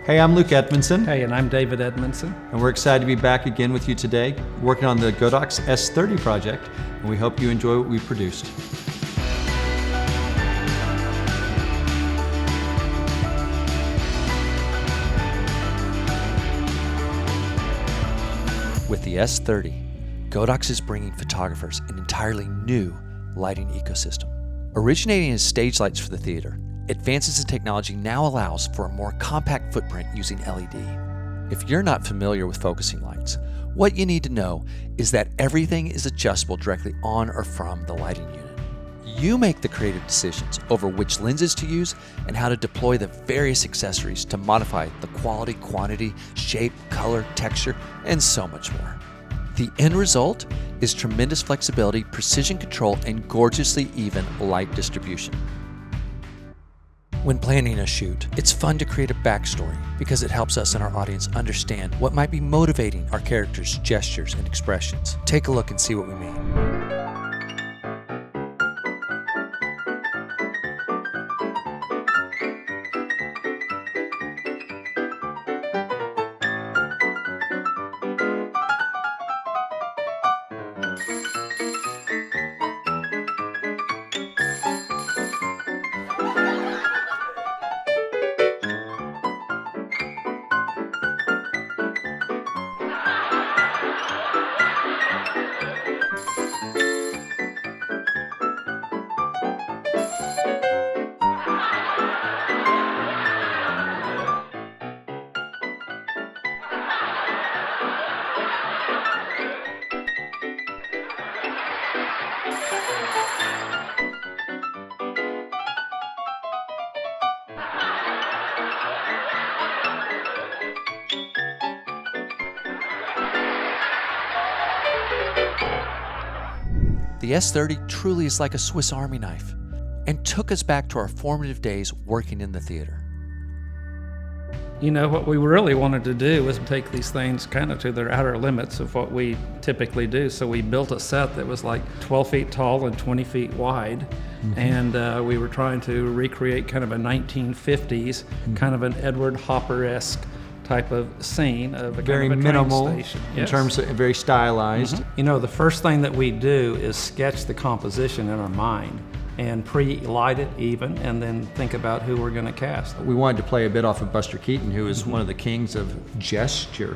Hey, I'm Luke Edmonson. Hey, and I'm David Edmonson. And we're excited to be back again with you today, working on the Godox S30 project, and we hope you enjoy what we produced. With the S30, Godox is bringing photographers an entirely new lighting ecosystem. Originating as stage lights for the theater, advances in technology now allows for a more compact footprint using LED. If you're not familiar with focusing lights, what you need to know is that everything is adjustable directly on or from the lighting unit. You make the creative decisions over which lenses to use and how to deploy the various accessories to modify the quality, quantity, shape, color, texture, and so much more. The end result is tremendous flexibility, precision control, and gorgeously even light distribution. When planning a shoot, it's fun to create a backstory because it helps us and our audience understand what might be motivating our characters' gestures and expressions. Take a look and see what we mean. The S30 truly is like a Swiss Army knife and took us back to our formative days working in the theater. You know, what we really wanted to do was take these things kind of to their outer limits of what we typically do. So we built a set that was like 12 feet tall and 20 feet wide. And we were trying to recreate kind of a 1950s, kind of an Edward Hopperesque type of scene of a very kind of a minimal train station. in terms of very stylized. You know, the first thing that we do is sketch the composition in our mind and pre-light it even, and then think about who we're going to cast. We wanted to play a bit off of Buster Keaton, who is one of the kings of gesture.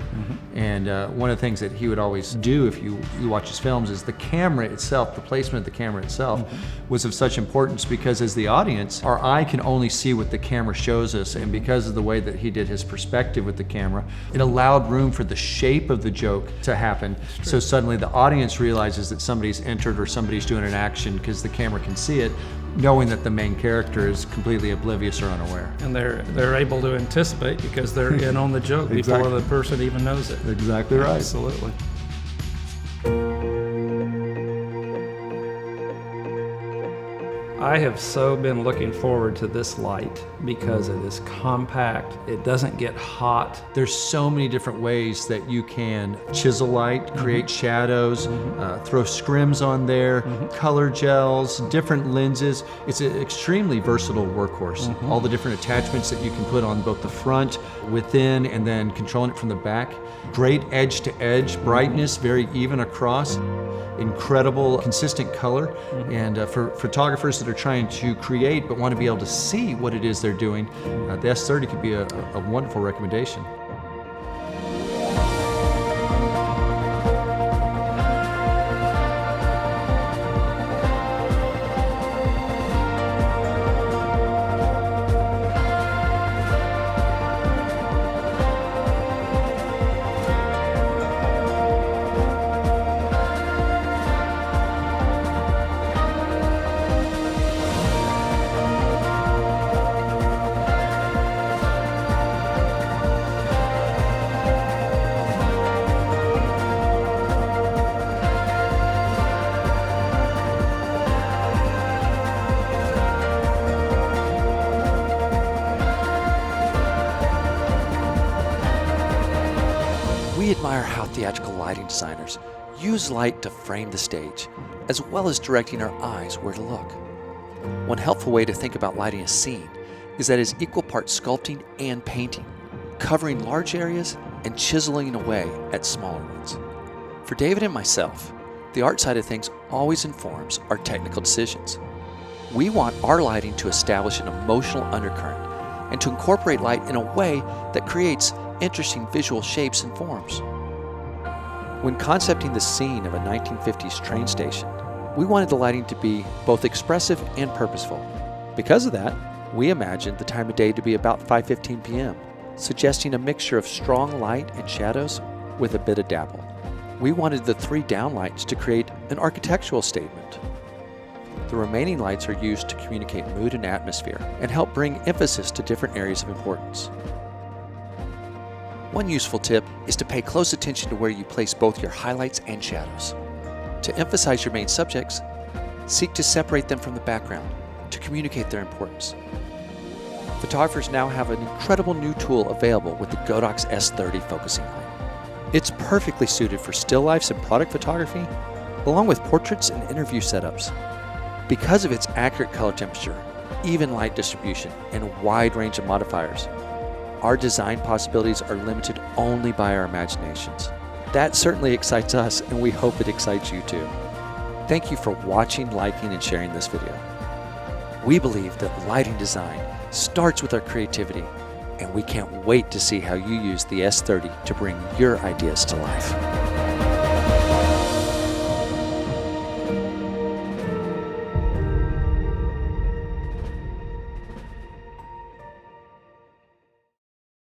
And one of the things that he would always do if you watch his films is the camera itself, the placement of the camera itself was of such importance because as the audience, our eye can only see what the camera shows us, and because of the way that he did his perspective with the camera, it allowed room for the shape of the joke to happen. So suddenly the audience realizes that somebody's entered or somebody's doing an action because the camera can see it, knowing that the main character is completely oblivious or unaware. And they're able to anticipate because they're in on the joke before the person even knows it. Exactly right. Absolutely. I have so been looking forward to this light because it is compact, it doesn't get hot. There's so many different ways that you can chisel light, create shadows, throw scrims on there, color gels, different lenses. It's an extremely versatile workhorse. All the different attachments that you can put on both the front, within, and then controlling it from the back. Great edge to edge, brightness, very even across. Incredible, consistent color, and for photographers that are trying to create but want to be able to see what it is they're doing, the S30 could be a wonderful recommendation. We admire how theatrical lighting designers use light to frame the stage, as well as directing our eyes where to look. One helpful way to think about lighting a scene is that it is equal parts sculpting and painting. covering large areas and chiseling away at smaller ones. For David and myself, the art side of things always informs our technical decisions. We want our lighting to establish an emotional undercurrent and to incorporate light in a way that creates interesting visual shapes and forms. When concepting the scene of a 1950s train station, we wanted the lighting to be both expressive and purposeful. Because of that, we imagined the time of day to be about 5:15 p.m., suggesting a mixture of strong light and shadows with a bit of dabble. We wanted the 3 downlights to create an architectural statement. The remaining lights are used to communicate mood and atmosphere and help bring emphasis to different areas of importance. One useful tip is to pay close attention to where you place both your highlights and shadows. To emphasize your main subjects, seek to separate them from the background to communicate their importance. Photographers now have an incredible new tool available with the Godox S30 focusing light. It's perfectly suited for still lifes and product photography, along with portraits and interview setups. Because of its accurate color temperature, even light distribution, and wide range of modifiers, our design possibilities are limited only by our imaginations. That certainly excites us, and we hope it excites you too. Thank you for watching, liking, and sharing this video. We believe that lighting design starts with our creativity, and we can't wait to see how you use the S30 to bring your ideas to life.